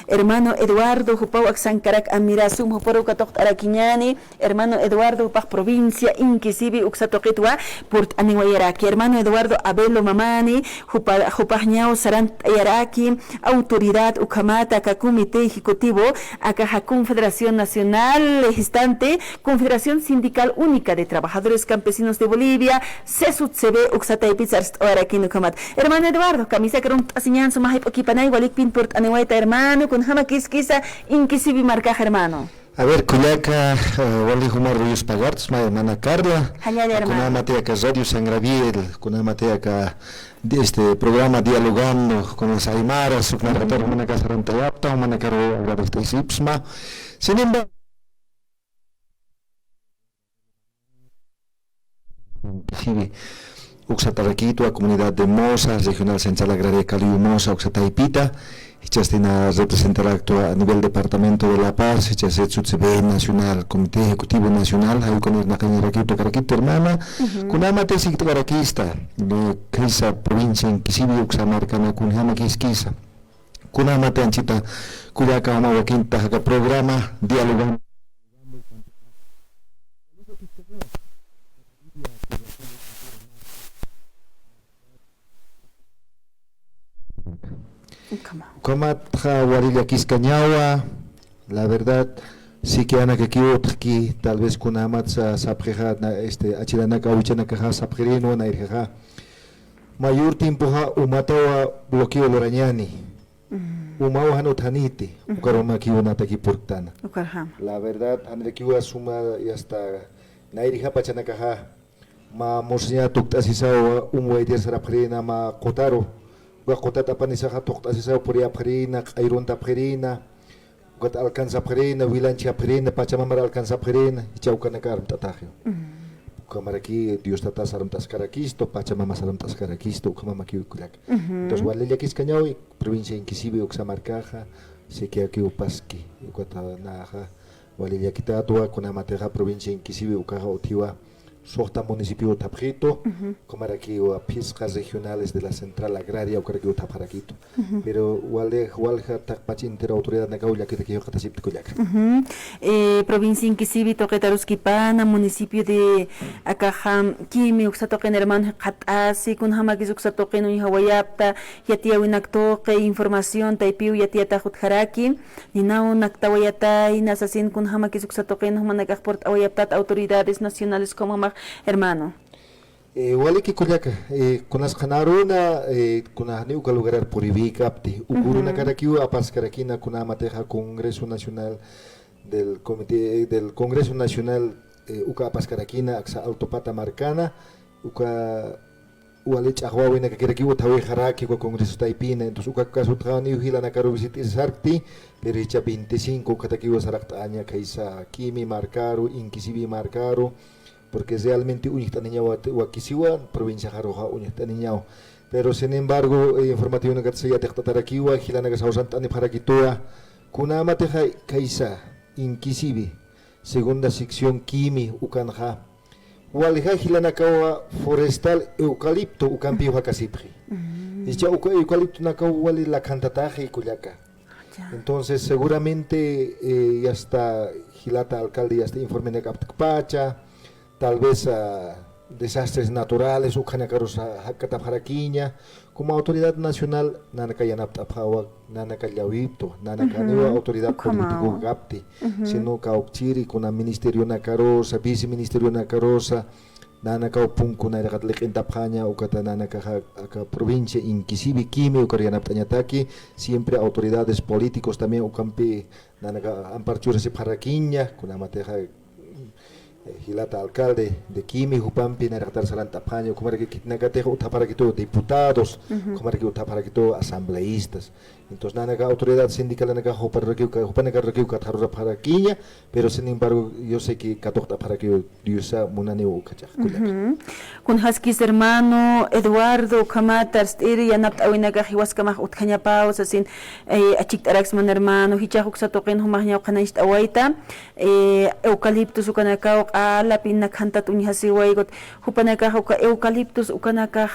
Hermano Eduardo Jupau Aksankarak Amirazum Juporo Katok Araquiñani, hermano Eduardo Paj Provincia Inquisibi Uxatoquetua Port Aniwayaraki, hermano Eduardo Abelo Mamani Jupajñao Sarant Yaraki, autoridad Ucamata Aka Comité Ejecutivo Aka Confederación Nacional Legislante, Confederación Sindical Única de Trabajadores Campesinos de Bolivia, CESUTCB Uxataipizars Araquino Camat. Hermano Eduardo, camisa que asiñan su mahip okipanay walik pin port aniwaita hermano con jama quisquisa inquisibi marcaja hermano. A ver, Cuyaca, wali humor Ruyos Pagarts, mi hermana Carla, con matea que Radio Sangraviel, con matea que este programa dialogando con las aymaras, con la retorno una casa rentayapta, una carrera agradecida. Sin embargo, sí, Uxataraquito, a comunidad de Mosa, Regional Central Agraria Caliu Mosa, Uxataipita, Chastina representará a nivel Departamento de La Paz, Chasetsutcb Nacional, Comité Ejecutivo Nacional, ahí con el Nacañaraquito, Caraquito, hermana, con amate Caraquista, de Crisa, provincia en Quisibi, Uxamarcana, Cunjama Quisquisa, con amate Anchita, Cuyaca, Amahuaquinta, programa, dialogando. Comatja Guarilla Quiscañawa, la verdad, sí que Ana que aquí, tal vez con Amatza Sapjeja, Achiranaka, Uchanaka, Sapjerino, Nairja, mayor tiempo, Umatawa, bloqueo Lorañani, Umawa Hanotaniti, Ukaroma Kionata Kipurtana. La verdad, Andre Kiwa Suma y hasta Nairja Pachanaka, Ma Mosnia Tuktasisao, Umwaidir Sarapjerina, Ma Kotaro. Wakotata panisaha tokta sisa puria perina, airunta perina, got alcanza perina, vilancha perina, pachamamara alcanza perina, ichaucana karam tatahio. Kamaraki, Dios tatasaram tascaraquisto, pachamama saram tascaraquisto, kamamaki ukulak. Entonces, Walelia Quiscañawi, provincia Inquisibi, Uxamarcaja, se que aquí upasqui, Ucatanaja, Walelia Quitatua, con Amateja, provincia Inquisibi, Ucaja Otiwa. Sota municipio Taprito, como aquí o piscas regionales de la central agraria o que Taparaquito. Pero Walja Tapach inter autoridad Nagauya que te quiero catasip Cuyac. Provincia Inquisibi, Toquetarusquipana, municipio de Acajam, Kimi, Uxatoquen hermano Katasi, con Hamakis Uxatoquen y Hawayapta, Yatia Winaktoque, información, Taipiu, Yatia Tajut Haraki, Ninau Naktawayatay, Nasasin con Hamakis Uxatoquen, Humanakaport Awayaptat, autoridades nacionales como hermano. Wale que Cuyaca, con las canaruna, con la new lugar por Ibicapti, Ukuruna Caraquiu, Apas Caraquina, con Amateja, Congreso Nacional del Comité del Congreso Nacional, Uca Apas Caraquina, Axa Autopata Marcana, Uca Ualich Ahuawina, que Caraquiu, Tawe Jaraki, Congreso Taipina, entonces Uca Caso Trani, Hilana Caro Visit Sarti, Pericha 25, Cataquiu Saractaña, Kaisa, Kimi Marcaro, Inquisibi Marcaro. Porque realmente unita niñao Wakisiwa, provincia Jaroja unita niñao. Pero sin embargo, informativo na gatsaya tektatarakiwa, hilana gasausan tani para kitua, kuna mateja kaisa, Inquisibi, segunda sección Kimi, Ukanja. Walha hilana kawa forestal eucalipto, ukampi wakasipri. Dicha eucalipto na kawa wali la cantataje Cuyaca. Entonces seguramente ya está hilata alcalde, ya está informe de Captapacha. Tal vez desastres naturales, Ucanakarosa, Hakataparaquiña, como autoridad nacional, Nanakayanaptapawa, Nanakayawipto, Nanakaniwa, autoridad político Gapti, sino Kauchiri, con el Ministerio Nakarosa, Viceministerio Nakarosa, Nanakaupunk, Nanagatlequentapaña, Ucatananaka, provincia Inquisibi, Kimi, Ucarianaptañataki, siempre autoridades políticos también, Ucampi, Nanaka Amparchura Separaquiña, con Amateja. Hilata alcalde de Kimi, Jupampi, Naratar Salantapaño, como era que Nagatejo Utaparaquito, diputados, como era que Utaparaquito, asambleístas. Entonces, Nanaga autoridad sindical, Nanaga Jupanaga Requiu, Catarra Paraquiña, pero sin embargo, yo sé que Catocta para que Diusa Munaneo Cachaj. Con Haskis hermano Eduardo Kamatars, Yanap Awinaga, Hiwaskamah Utkañapaus, así, Achictaraxman hermano, Hichahuk Satoquen, Humahña, Kanaist Awaita, Eucaliptus, Ukanakao, ala pina kanta tunya siwaygot hupanaka uka eucaliptus ukanaka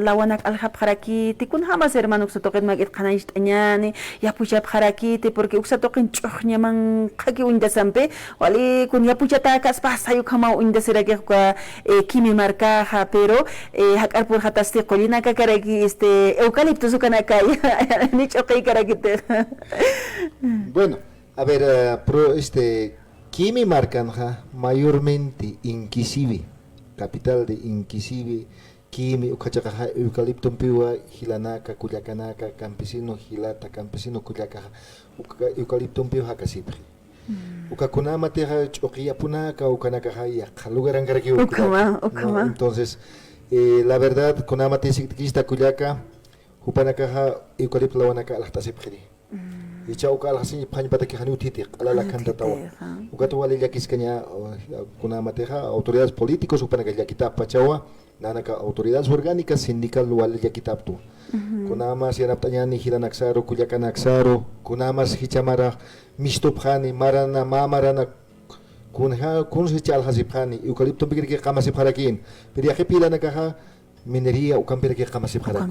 lawanak alhap harakiti kun hamas hermano uksatoqin magit qanaysh t'añani yapuchap harakiti porque uksatoqin ch'uqña man qhaki undasampe wali kun yapuchata kaspas hayu kama undasiraki uka kimi markaja pero hak'arpur hatasti qolinaka karaki eucaliptus ukanaka ni ch'uqi karakite. Bueno, a ver, Kimi Marcanja, mayormente Inquisivi, capital de Inquisivi, Kimi, Ucachacaja, Eucalipto Piua, Gilanaka, Cuyacanaka, campesino Gilata, campesino Cuyacaja, Eucalipto Piua, Jacasipri. Ucakunama Teja, Choquiapunaca, Ucanakaja, Yalugarangaraki, Ukama. Entonces, la verdad, Kunama Tesikista Cuyaca, Upanakaja, Eucalipto Lawanaka, Altasipri. Y chau kal hasin pani pata que hanu titi ala la canta tawa ugato wale ya kiskanya kuna mateja autoridades políticos upana que ya kita pachawa nanaka autoridades orgánicas sindical wale ya kitab tu kuna mas ya naptanya ni hila naksaro kuyakan naksaro kuna mas hichamara mistopkhani marana mamarana kun se chal hasipkhani eucalipto bigir que kama sipharakin pero ya que pila nakaha minería o campera que jamás se para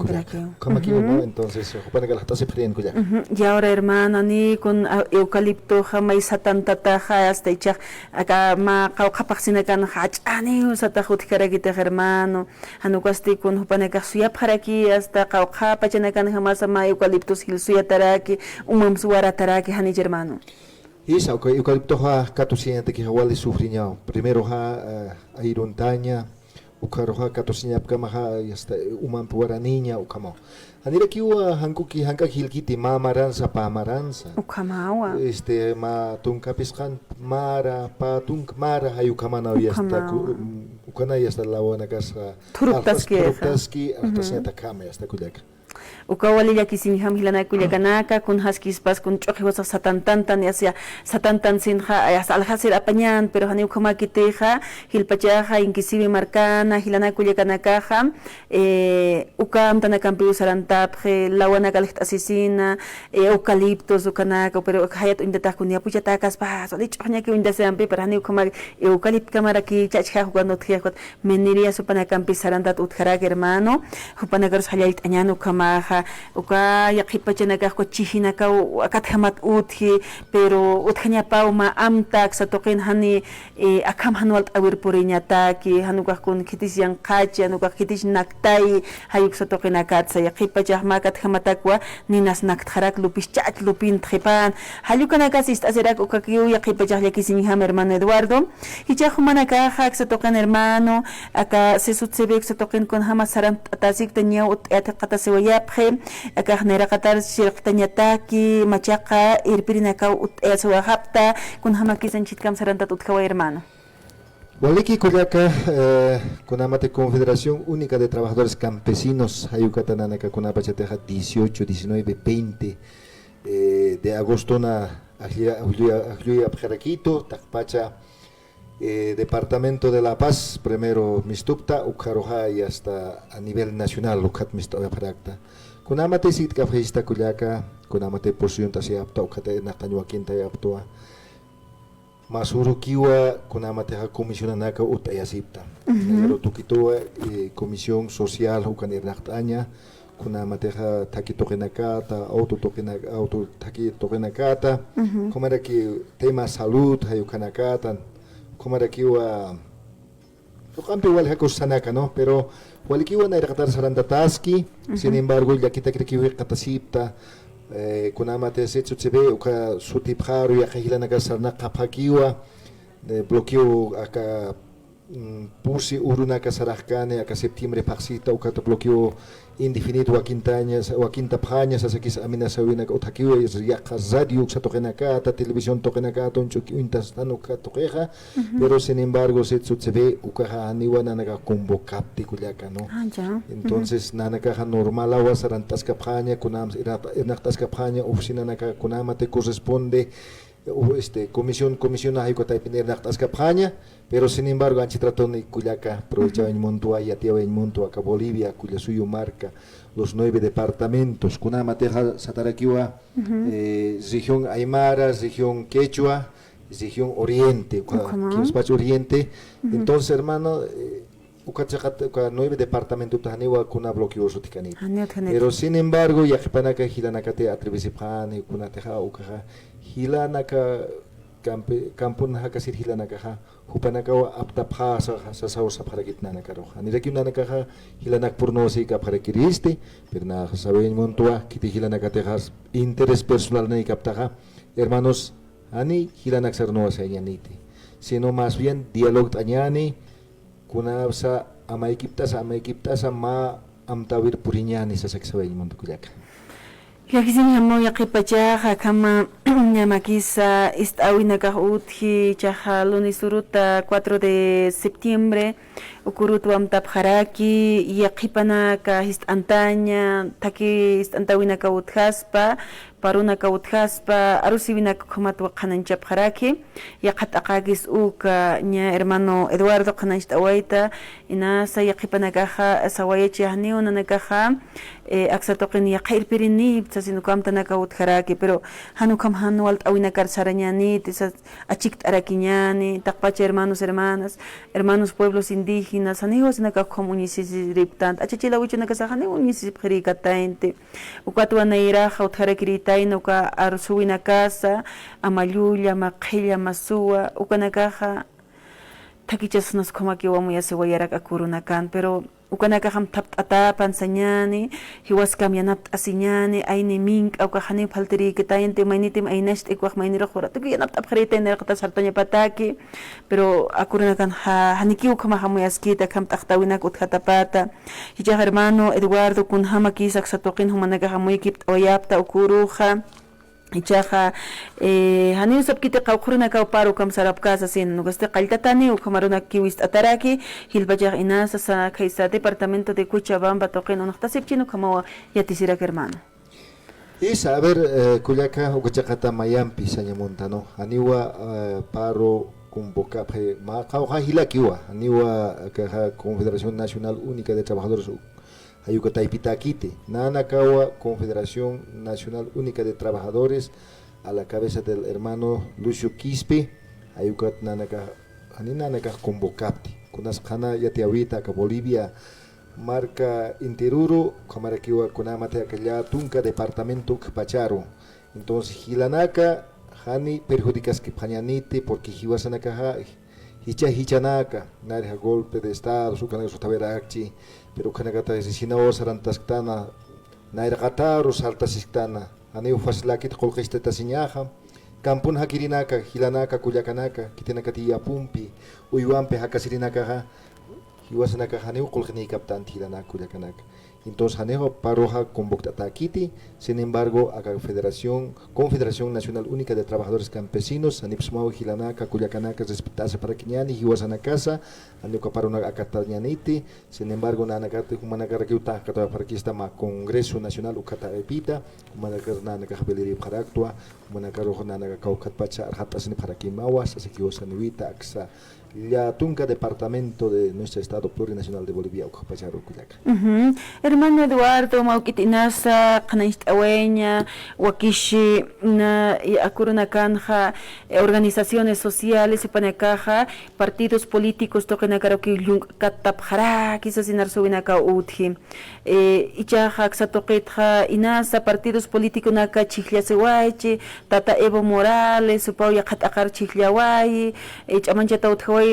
como aquí no entonces para que las tasas se prenden cuya y ahora hermano ni con eucalipto jamás satanta taja hasta hecha acá ma kapaxina kan hach ani usata jutkara hermano hanucasti con hupaneka suya para aquí hasta kauka pachana kan jamás ma eucalipto silsuya taraki suara taraki hani hermano. Isso, o eucalipto ha catusiente que hawali sufriñao primero ha irontaña ukaroha katosinya kamaha yasta uman puaraninya ukamo anira kiwa hankuki hanka hilkiti mamaransa pamaransa ukamawa ma tunkapis mara patunk mara hayu kamana yasta ukana yasta lawana kasa turuptaski artasnya takama yasta kujaka ukawali ya kisinham hilana kuyakanaka kun haskis pas kun choqhiwas satantantan ya satantan sinha ya alhasir apañan pero hani ukama kiteja hilpachaja inkisibi marcana hilana kuyakanaka ukam tanakampi sarantapje lawana kalht asesina eucaliptos ukanaka pero hayat indata kun ya puchatakas pas oli choqnya ki indasampe pero hani ukama eucalipt kamara ki chachja cuando tjekot meniria supanakampi sarantat utkara hermano upanagar halayt añano kama uka yaqipachanaka chijinaka akathamat uthi pero uthanya pauma amtak satoqin hani akam hanwal awir puriñataki hanuka kun khitis yang qachi hanuka khitis naktai hayuk satoqin akatsa yaqipachah makathamataqwa ninas naktharak lupis chat lupin thipan hayukana kasis aserak uka kiu yaqipachah yakisinham hermano Eduardo hichahumanaka hak satoqin hermano aka sesutsebek satoqin kun hama saran atasik tanya atqata sewayaphe akah nera qatar shirqtañataki machaqa irpirinaka suwahapta kun hamaki sanchitkam sarantat utkawa hermano. Waliki Coyaca, Conamate Confederación Única de Trabajadores Campesinos, Ayucatananaca, Conapachateja, 18, 19, 20 de agosto na Agluya Pjaraquito, Tacpacha, Departamento de La Paz, primero Mistupta, Ucaroja y hasta a nivel nacional, Ucat Mistupta Pjaracta. Conamate Sitka Fejista Coyaca, Conamate Porción Tasiapta, Ucate Natañuaquín Tayaptoa. Masuro kiwa kunamate ha comisión naka utayasipta. Pero tukitoa comisión social hukan irnaqtaña kunamate ha takitoqinakata auto takitoqinakata como era que tema salud hayukanakata como era kiwa Kampi wal hakos sanaka no pero wal kiwa na irqatar sarandataski sin embargo ya kita kiwa qatasipta kunamate setsu tsebe uka sutipharu ya khilana ka sarna qapakiwa bloqueo aka pusi uruna ka sarakane aka septiembre paxita uka to bloqueo indefinido wa quinta phaña sa sakis amina sawina ka utakiwa ya radio sa tokenaka ta televisión tokenaka toncho quintas tano ka tokeja pero sin embargo setsu tsebe uka haniwa nanaga convocapti kulyaka no entonces nanaka normal awa sarantas ka phaña kunam irnaqtas ka phaña oficina naka kunamate corresponde comisión hay que tener las campañas pero sin embargo anchi trató ni cuyaca aprovechaba en montua y atía en montua acá Bolivia cuya suyo marca los 9 departamentos kuna mateja satarakiwa región aymara región quechua región Oriente, aquí espacio Oriente. Entonces, hermano, ukachakat 9 departamentos tahaniwa kuna bloqueoso tikanit. Pero sin embargo, ya que panaka hilanakate atrevesipane kuna teja ukaja hilanaka kampun hakasir hilanaka hupanaka aptapha sa sa para kitnanaka roja. Ni reki nanaka hilanak purnosi ka para kiriste, pero na saben montua kiti hilanaka tejas interés personal na ikaptaja. Hermanos, ani hilanak sarno sa yaniti. Sino más bien dialog tanyani kuna sa ama ekipta sa ma amtawir purinyani sa saksaway montu kuyaka. Yakisin hamo yakipachaja kama nyamakisa istawinaka uthi chaja lunes suruta 4 de septiembre ukurutu amtapjaraki yakipanaka istantaña taki istantawinaka uthaspa parunaka uthaspa arusivinaka komatwa kananchapjaraki yaqataqagis uka nya hermano Eduardo kananchtawaita inasa yakipanakaja sawayachi haniunanakaja aksatoqin yaqirpirini sasinukamtanaka utjaraki pero hanukam hanualt awinakar sarañani tisas achiktaraki taqpacha hermanos pueblos indígenas hanijos naka comunicis riptant achachilawichu naka sahani unicis prikatainte ukatwa nairaja utjarakiritaina uka arsuwina casa amayulla maqilla masua ukanakaja takichas nos komaki wamuyase wayarak akurunakan pero ukanaka ham tapt atapan sanyani hiwaskam yanapt asinyani aini mink au kahani palteri kitayente mainitim ainest ikwak mainira khura tuki yanapt apkhrite nerqata sartanya pataki pero akurunakan haniki ukama hamu yaskita kam taxtawinak uthatapata hija hermano Eduardo kun hamaki saksatoqin humanaka hamu ekipt oyapta ukuruja ichaja hani usapkite qawquruna ka paro kam sarapkasa sin nugaste qaltatani ukamaruna kiwist ataraki hilbajag inasa sa kaisa departamento de Cochabamba toqen unaqtasipchino kama yatisira hermano a ver kuyaka ukachakata mayampi sañamontano aniwa paro convoca ma qawqa hilakiwa aniwa ka Confederación Nacional Única de Trabajadores Ayuka Ipitakite, Nanakawa, Confederación Nacional Única de Trabajadores, a la cabeza del hermano Lucio Quispe, Ayuka Nanaka convocapti, Kunas Kana Yatiawita, que Bolivia marca interuro, Kamarakiwa Kunamate Akaya Tunca Departamento Kpacharo. Entonces, Hilanaka, Hani perjudicas que Pañanite, porque Hiwasanaka, Hichanaka, Narja golpe de Estado, Sukana Sotaverakchi. Pero kanagata sinao sarantaskana nairaqataru sartasiktana aniu faslakit qolqistata siñaja kampun hakirinaka hilanaka kullakanaka kitinaka tiyapumpi uywampi hakasirinaka hiwasanaka aniu qolqiniykaptan hilanaka kullakanaka entonces hanejo paroja convoctatakiti sin embargo a Confederación Nacional Única de Trabajadores Campesinos anipsmao hilanaka kullakanaka respetase para kiñani hiwasanakasa aniu kaparuna akatañaniti sin embargo nanakate humanakara kiuta kata para kista ma Congreso Nacional ukata epita humanakara nanaka habeliri para actua humanakara nanaka kaukat pacha arhatasini para kimawas así que hiwasanuita aksa ya tunca departamento de nuestro estado plurinacional de Bolivia ukapacharo kuyaka. Hermano Eduardo maukitinasa qanaystaweña wakishi na akuruna kanja organizaciones sociales ipanakaja partidos políticos toqinakaroki katapjara quizás inarsuwinaka uthi ichaja aksatoqitja inasa partidos políticos naka chihliasewaychi tata Evo Morales supauya qataqar chihliaway chamanchata uthaway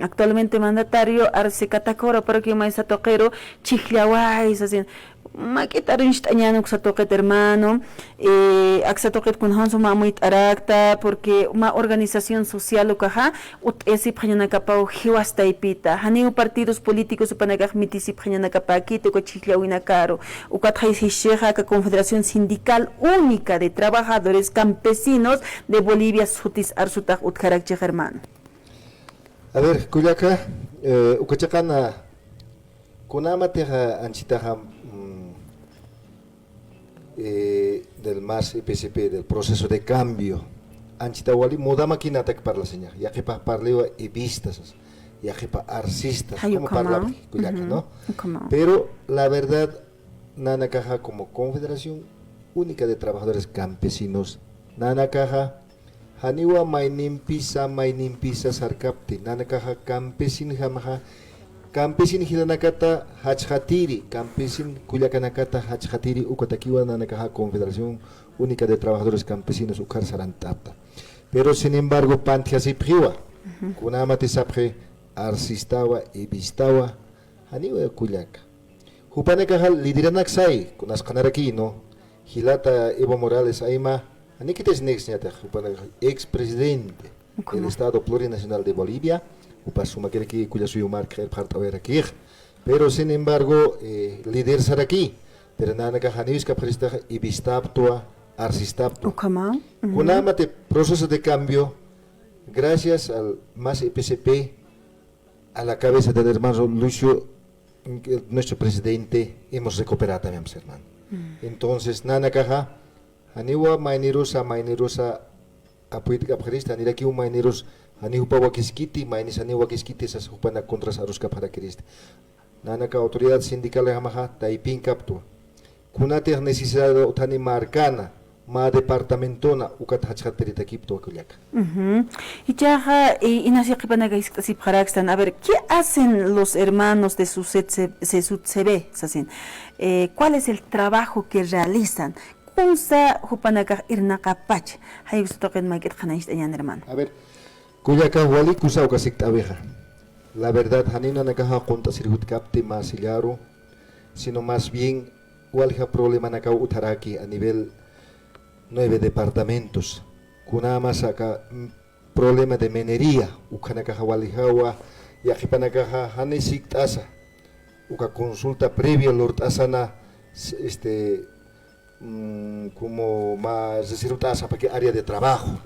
actualmente mandatario Arce Catacora para que mais toquero chihliaway así maquitaron ishtañano xatoqet hermano axatoqet kun hanso mamuit arakta porque una organización social ukaja esi phañana kapau hiwasta ipita haniu partidos políticos upanagaj mitisi phañana kapakite ko chihliawina caro ukathay hisheja ka Confederación Sindical Única de Trabajadores Campesinos de Bolivia sutis arsutaj utkarak hermano. A ver, kuyaka ukachakana kunamateja anchitaja del MAS PCP del proceso de cambio anchitawali modama kinatak para la señal ya que para parleo y vistas ya que para artistas como parla kuyaka no pero la verdad nanakaja como Confederación Única de Trabajadores Campesinos nanakaja haniwa mainimpisa sarkapti nanakaha campesin hamaha campesin hilanakata hachhatiri campesin kuyakanakata hachhatiri ukatakiwa nanakaha Confederación Única de Trabajadores Campesinos ukar sarantata pero sin embargo pantiasiphiwa kunamati saphe arsistawa ibistawa haniwa kuyaka hupanakaha lideranak sai kunas kanaraki no hilata Evo Morales aima anikites nexnyata hupanakaha ex-presidente del Estado Plurinacional de Bolivia upasuma que cuya suyo marca el parta ver aquí pero sin embargo líder saraki pero nanaka hanius ka presta ibistaptua arsistaptua kunamate proceso de cambio gracias al más EPCP a la cabeza del hermano Lucio nuestro presidente hemos recuperado también hermano entonces nanaka haniwa mainerosa apuitika presta niraki maineros ani hupa wakiskiti mainis ani wakiskiti sa hupana contra sarus ka para Cristo nanaka autoridad sindical hamaha taipin kaptu kunate necesidad tani marcana ma departamentona ukat hachhaterita kipto kuliak y ya inasi qipana si paraxtan a ver qué hacen los hermanos de su CB sasin cuál es el trabajo que realizan kunsa hupanaka irnaqapach hay toquen maikit khanaish ayan hermano a ver Kuyaka wali kusau kasik abeja. La verdad, hanina nakaha conta sirhut kapti masillaro, sino más bien walja problema nakau utaraki a nivel 9 departamentos. Kunama saka problema de minería, ukanakaha walihawa, yajipanakaha hanesik tasa, uka consulta previa lord asana como más decir tasa para que área de trabajo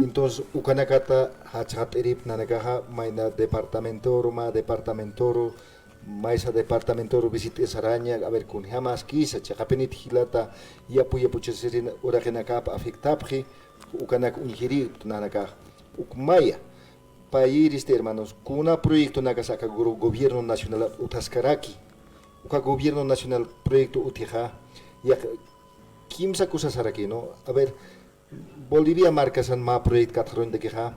entonces ukanakata hachat erip nanakaha maina departamentoro maisa departamentoro visite saraña a ver con jamás quisa chakapenit hilata yapu cheserin urakenakapa afectapji ukanak unjiri nanaka ukmaya país hermanos con un proyecto nakasaka gobierno nacional utaskaraki uka gobierno nacional proyecto utija ya kimsa cosas aquí, ¿no? A ver, Bolivia marca san ma proyecto Cataluña de queja,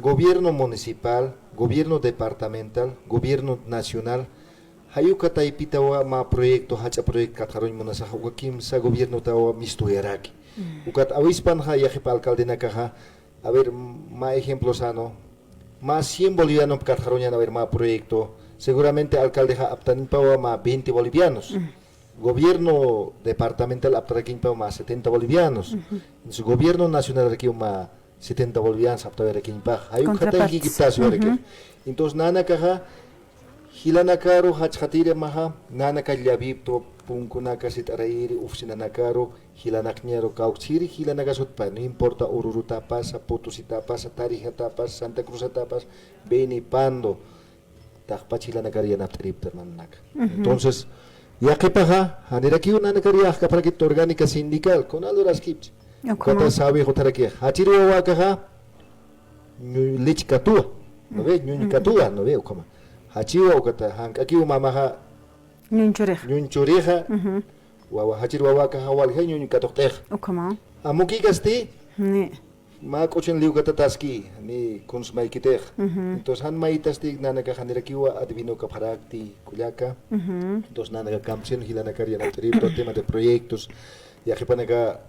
gobierno municipal, gobierno departamental, gobierno nacional, hayuka taipitawa ma proyecto hacha proyecto Cataluña munasaha uka kimsa gobierno tawa mistueraki. Ukat awispan ha yajipa alcalde na caja, a ver, ma ejemplo sano, más 100 bolivianos Cataluña a ver ma proyecto, seguramente alcalde ha aptanipawa ma 20 bolivianos. Gobierno departamental aptarakin pa más 70 bolivianos. En su gobierno nacional aquí más 70 bolivianos aptarakin pa. Hay un kata aquí quitazo aquí. Entonces nana kaha hilanakaro hachhatire maha nana kalyabipto punkuna kasit arairi ufsina nakaro hilanaknyaro kauchiri hilanakasot pa no importa Oruro tapas, Potosí tapas, Tarija tapas, Santa Cruz tapas, Beni Pando takpach hilanakaria naptrip termanak. Entonces ya que paja, hanera ki una nakaria para que orgánica sindical con aldoras kips. Kata sabe jotar aquí. Hachiro wa kaha lich katua. No ve, nyun katua, no ve como. Hachiwa kata hank aquí mamaha nyun choreja. Wa hachiro wa kaha wal he nyun katokter. Okama. Amuki gasti? Ni. Ma cochen liu kata taski ni kons mai kiter. Entonces han mai tastik nana ka hanera kiwa adivino ka parakti kuliaka. Entonces nana ka campsen hilana karia na tripto tema de proyectos. Ya que panaka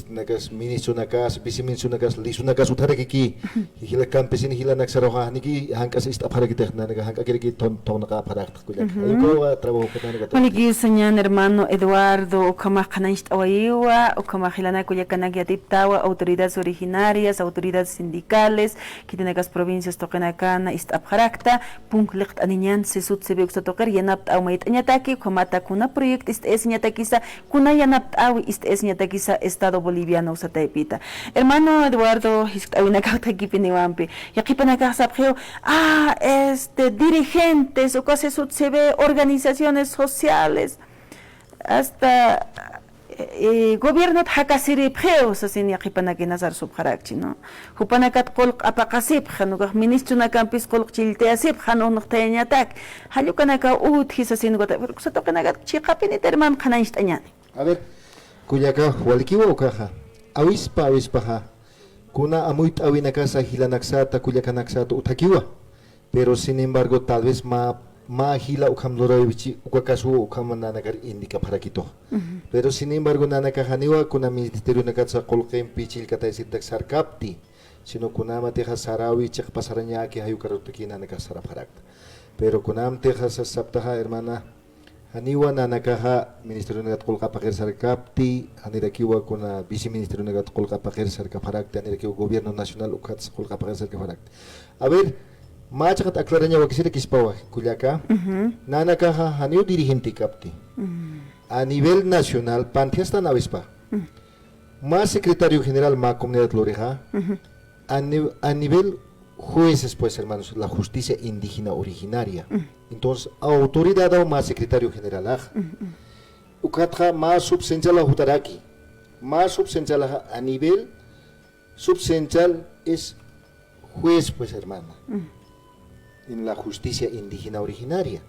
nakas ministro nakas viceministro nakas lisu nakas utara kiki hila campesin hila naksaroha niki hankas ista para kita nana ka hanka kiri ton naka parakti kuliaka. Ayuko trabajo patana ka. Maliki señan hermano Eduardo okama kanaist awaiwa okama hilana kuliaka nagyatiptawa autoridades originarias, autoridades sindicales, kitenakas provincias tokenakana istapharakta, punklekt aninyan sesut sebek toker yanapt awmait anyataki komata kuna proyect ist esnyatakisa kuna yanapt awi ist esnyatakisa Estado boliviano usataipita. Hermano Eduardo hiskawinakautakipiniwampi yakipanakasapgeo dirigentes o cosas se ve organizaciones sociales hasta gobierno hakasiri preos así ni akipana nazar subharakchi no hupanakat qolq apaqasib khanuga ministro na campis qolq chilteasib khanu nqtayatak halukanaka hisasini gota kusatoqanagat chiqapini terman khanaishtañani a ver kuyaka walkiwa ukaja awispa ha kuna amuit awina casa hilanaxata kullakanaxata utakiwa, pero sin embargo tal vez ma hila ukam loroibichi ukakasu ukam nanakar indica para kito. Pero sin embargo nanakahaniwa kuna ministerio nakatsa kolqem pichil kata sitak sarkapti, sino kunama teja sarawi chak pasaranya que hayu karutaki nanakasara parakta. Pero kunam teja saptaha hermana haniwa nanakaha ministerio nagat kolka pakir sarkapti, hanirakiwa kuna vice ministerio nagat kolka pakir sarkaparakti, hanirakiwa gobierno nacional ukats kolka pakir sarkaparakti. A ver, machakat aclaranya wakisira kispawa kuliaka, nanakaha haniu dirigente kapti. A nivel nacional, pantiasta navispa. Más secretario general, más comunidad loreja, a nivel jueces, pues hermanos, la justicia indígena originaria. Entonces, autoridad o más secretario general. Ukatja más subcentral hutaraki. Más subcentral a nivel subcentral es juez, pues hermana, en la justicia indígena originaria.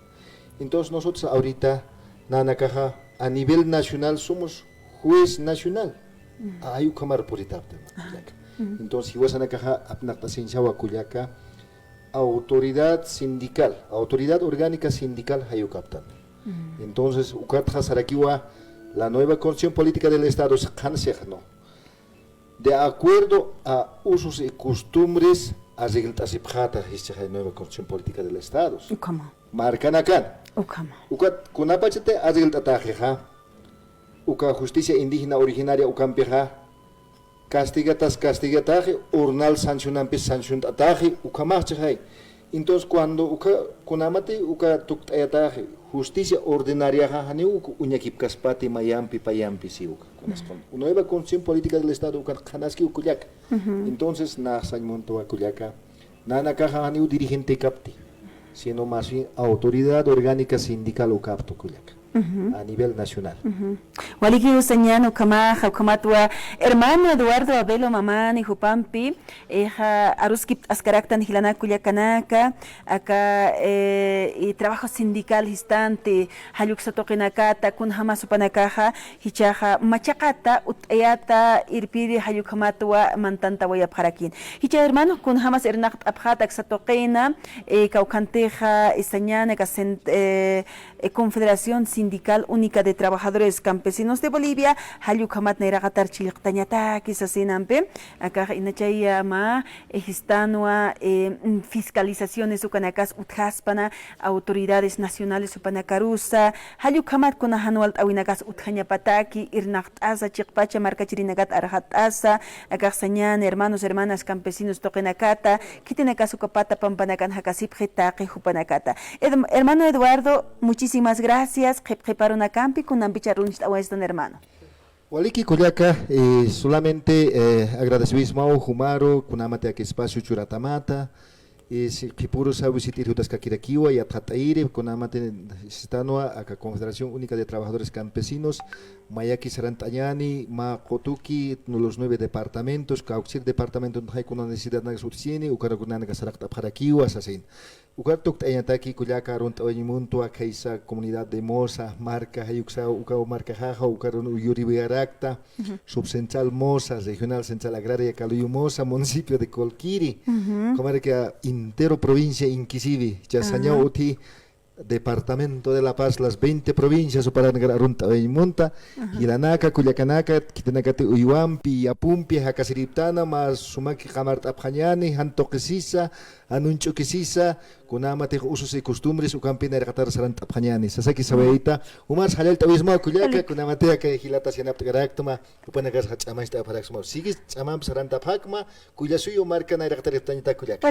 Entonces nosotros ahorita, nanakaja, a nivel nacional somos juez nacional. Hay un cámara por etapa. Entonces, si vas a nakaja, apnaktasin shawa kuyaka, autoridad sindical, autoridad orgánica sindical, hay captan. Entonces, ukatja sarakiwa, la nueva constitución política del Estado es no. De acuerdo a usos y costumbres, arreglasipjata es la nueva constitución política del Estado. ¿Cómo? Marcan acá. Ukat kunapachete arreglatajeja, uka justicia indígena originaria ukampeja, castigataje, urnal sancionampes sancionataje, ukamachajai. Entonces, cuando uka kunamate uka tuktayataje, justicia ordinaria jajani uka uñakipkaspati mayampi payampi si uka. Nueva constitución política del Estado uka kanaski ukuyak. Entonces, na sañmonto akuyaka, nanaka jajani dirigente capti, sino más bien autoridad orgánica sindical ukapto kuyak. A nivel nacional. Waliki usañano kamaja kamatua hermano Eduardo Abelo Mamani Jupampi aruskip ascaraktan hilana kuyakanaka acá y trabajo sindical instante hayuksatokinakata kun hamasupanakaja hichaja machakata utayata irpiri hayukamatua mantanta wayaparakin hicha hermano kun hamas ernakt abjata xatokina kaukanteja isañana Confederación Sindical Única de Trabajadores Campesinos de Bolivia, Hayukamat Neragatar Chiliqtañata, Kisasinampe, acá inachaya ma, ejistanua, fiscalizaciones ukanacas uthaspana, autoridades nacionales upanacarusa, Hayukamat kunahanualt awinagas uthañapataki, irnachtasa, chiqpacha, marcachirinagat arhatasa, acá sañan, hermanas campesinos tokenacata, kitinacas ukapata pampanacan hakasipjetaki jupanacata. Hermano Eduardo, muchísimas gracias. Preparo una campi con ambicharunch a hermano. Waliki Kuliaka, solamente agradecimiento Humaro, kunamate aquí espacio churatamata, que puro sabe visitar rutas kakirakiwa y atataire, kunamate estanoa a Confederación Única de Trabajadores Campesinos, Mayaki Sarantayani, Ma Kotuki, los 9 departamentos, Cauxir departamento no hay con necesidad de surcini, Ukaragunana Sarakta Parakiwa, así. Ukartuk tayataki Kuliaka runt oyimunto a Kaisa comunidad de Mosa, marca Hayuksa, Ukao marca Jaja, Ukarun Uyuribiarakta, subcentral Mosa, regional central agraria Caluyu Mosa, municipio de Colquiri, como era que entero provincia Inquisivi, Chasaña Uti, Departamento de La Paz, las 20 provincias para Runta Monta, Hilanaka, Culiacanaka, Kitanakate Uyuampi, Apumpi, Hakasiriptana, más Sumaki Hamart Abhanyani, Hantoquesisa, Anunchoquesisa, Kunamate usos y costumbres, Ucampina de Qatar Sarant Abhanyani, Sasaki Sabeita, Umar Halal Tawisma, Kuliaka, Kunamatea, Hilata Sianap Garaktama, Upanagas Hachamasta Paraxma, Sigis, Chamam Saranta Pakma, Kuyasuyo Marca Nairatar Tanita Kuliaka.